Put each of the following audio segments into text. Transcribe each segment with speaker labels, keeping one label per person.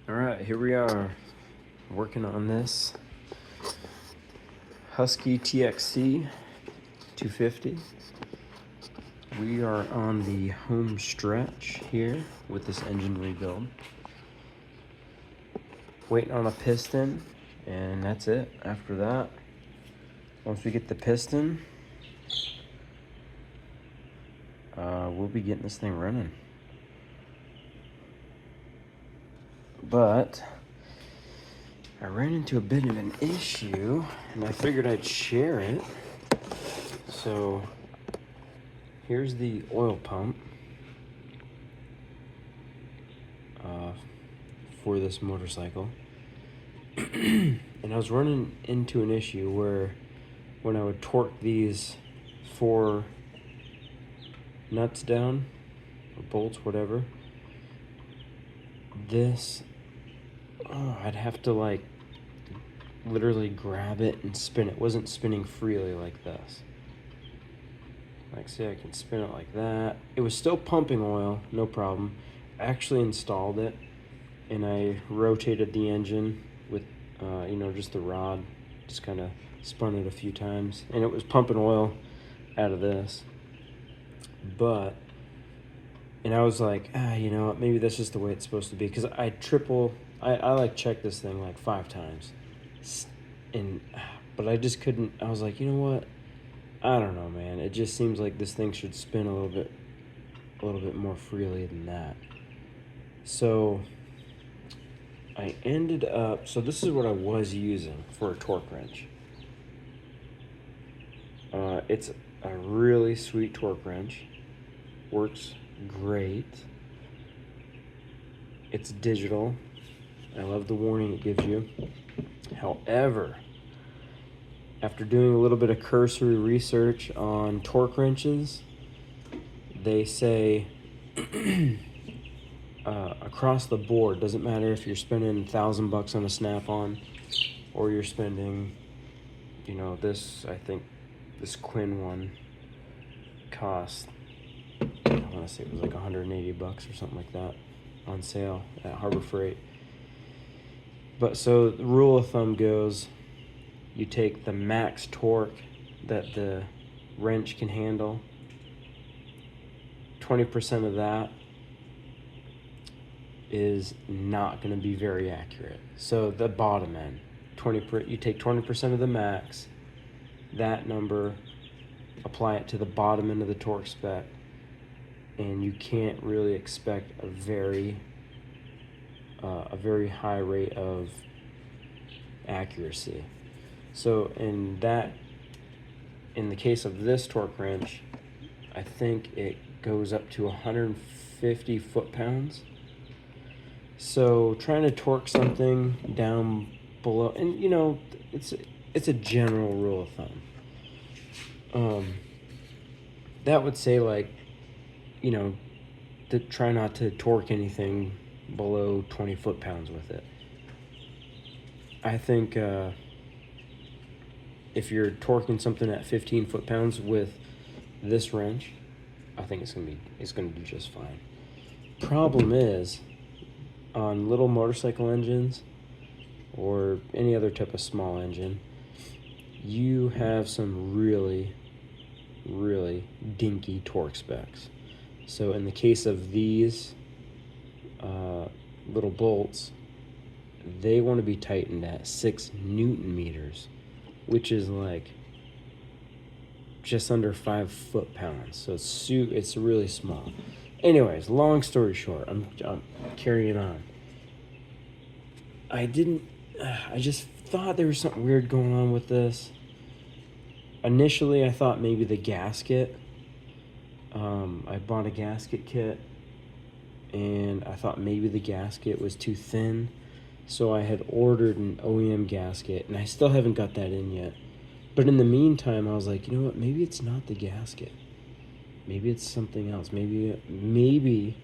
Speaker 1: All right, here we are working on this Husky TXC 250. We are on the home stretch here with this engine rebuild. Waiting on a piston, and that's it. After that, once we get the piston, we'll be getting this thing running. But I ran into a bit of an issue, and I figured I'd share it. So here's the oil pump for this motorcycle. And I was running into an issue where when I would torque these 4 nuts down, or bolts, whatever, I'd have to like literally grab it and spin it. It wasn't spinning freely like this. Like, say I can spin it like that. It was still pumping oil, no problem. I actually installed it, and I rotated the engine with, just the rod. Just kind of spun it a few times, and it was pumping oil out of this. And I was like, maybe that's just the way it's supposed to be. Because I like check this thing like 5 times. But I just couldn't, I was like, you know what? I don't know, man. It just seems like this thing should spin a little bit more freely than that. So I ended up, so this is what I was using for a torque wrench. It's a really sweet torque wrench. Works great. It's digital. I love the warning it gives you. However, after doing a little bit of cursory research on torque wrenches, they say across the board, doesn't matter if you're spending $1,000 on a Snap-on or you're spending, I think this Quinn one cost, I want to say it was like $180 or something like that on sale at Harbor Freight. But so the rule of thumb goes, you take the max torque that the wrench can handle, 20% of that is not going to be very accurate. So the bottom end, you take 20% of the max, that number, apply it to the bottom end of the torque spec, and you can't really expect a very high rate of accuracy. So in the case of this torque wrench, I think it goes up to 150 foot-pounds. So trying to torque something down below, and it's a general rule of thumb. That would say, like, to try not to torque anything below 20 foot-pounds with it. I think if you're torquing something at 15 foot-pounds with this wrench, I think it's gonna do just fine. Problem is, on little motorcycle engines or any other type of small engine, you have some really, really dinky torque specs. So in the case of these little bolts, they want to be tightened at 6 Newton meters, which is like just under 5 foot-pounds. So it's really small. Anyways, long story short, I'm carrying on. I just thought there was something weird going on with this. Initially, I thought maybe the gasket. I bought a gasket kit, and I thought maybe the gasket was too thin. So I had ordered an OEM gasket, and I still haven't got that in yet. But in the meantime, I was like, you know what? Maybe it's not the gasket. Maybe it's something else. Maybe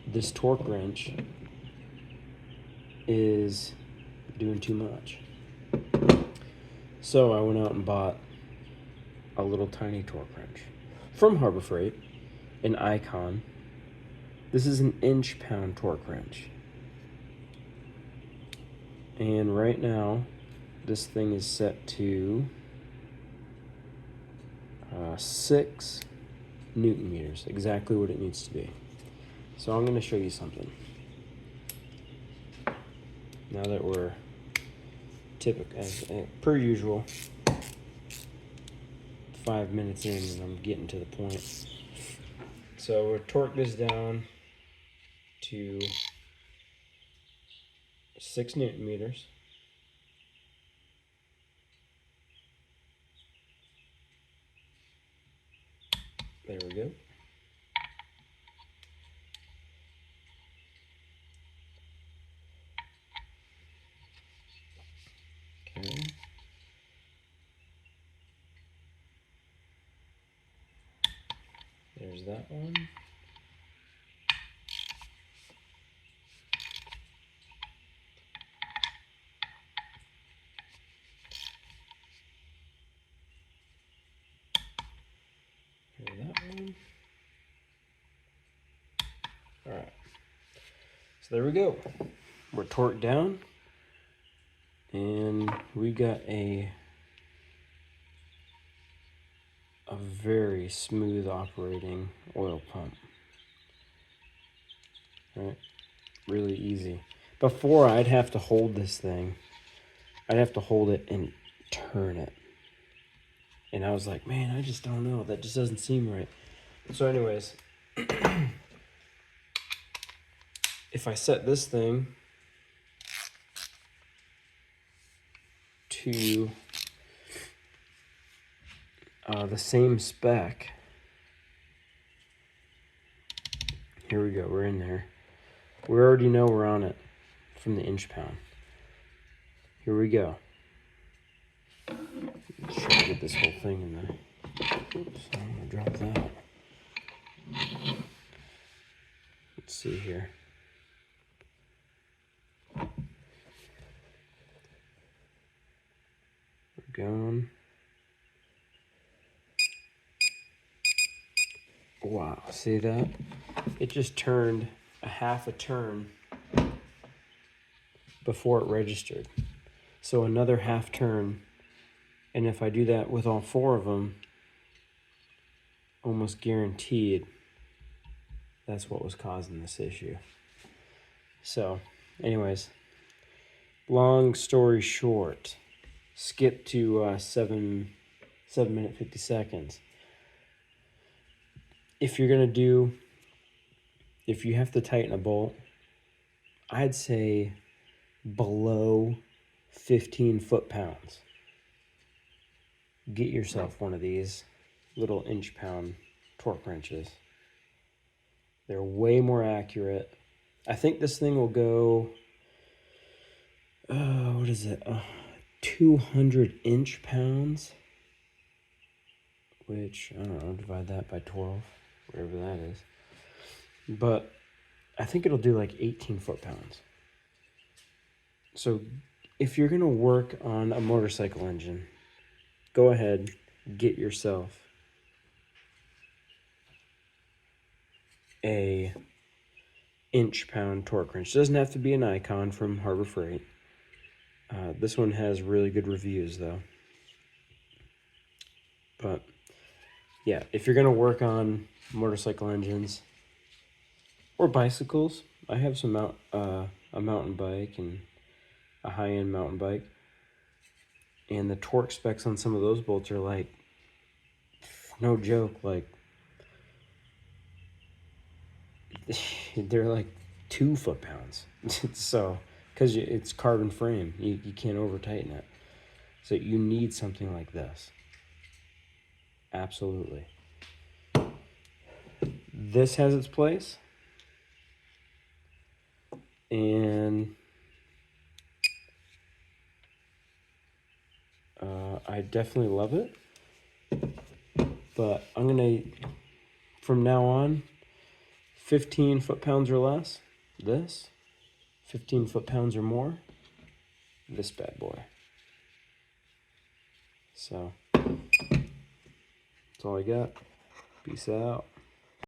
Speaker 1: this torque wrench is doing too much. So I went out and bought a little tiny torque wrench from Harbor Freight, an Icon. This is an inch-pound torque wrench. And right now, this thing is set to 6 Newton meters, exactly what it needs to be. So I'm going to show you something. Now that we're as per usual, 5 minutes in and I'm getting to the point. So we'll torque this down to 6 Newton meters. There we go. Okay. There's that one. There's that one. All right. So there we go. We're torqued down, and we got a very smooth operating oil pump. All right, really easy. Before, I'd have to hold this thing. I'd have to hold it and turn it. And I was like, man, I just don't know. That just doesn't seem right. So anyways, if I set this thing to the same spec, here we go, we're in there. We already know we're on it from the inch pound. Here we go. Let's try to get this whole thing in there. Oops, I'm gonna drop that. Let's see here. We're going. Wow, see that? It just turned a half a turn before it registered. So another half turn, and if I do that with all 4 of them, almost guaranteed that's what was causing this issue. So, anyways, long story short, skip to 7 minutes 50 seconds. If you're gonna do, if you have to tighten a bolt, I'd say below 15 foot-pounds. Get yourself one of these little inch-pound torque wrenches. They're way more accurate. I think this thing will go, what is it? 200 inch-pounds, which, I don't know, divide that by 12, whatever that is. But I think it'll do like 18 foot-pounds. So if you're gonna work on a motorcycle engine, go ahead, get yourself a inch-pound torque wrench. It doesn't have to be an Icon from Harbor Freight. This one has really good reviews though. But yeah, if you're gonna work on motorcycle engines or bicycles, I have some a mountain bike and a high-end mountain bike, and the torque specs on some of those bolts are like, no joke, like they're like 2 foot-pounds. So, because it's carbon frame, you can't over tighten it. So you need something like this. Absolutely. This has its place, and I definitely love it. But I'm gonna, from now on, 15 foot-pounds or less, this, 15 foot-pounds or more, this bad boy. So, that's all I got. Peace out.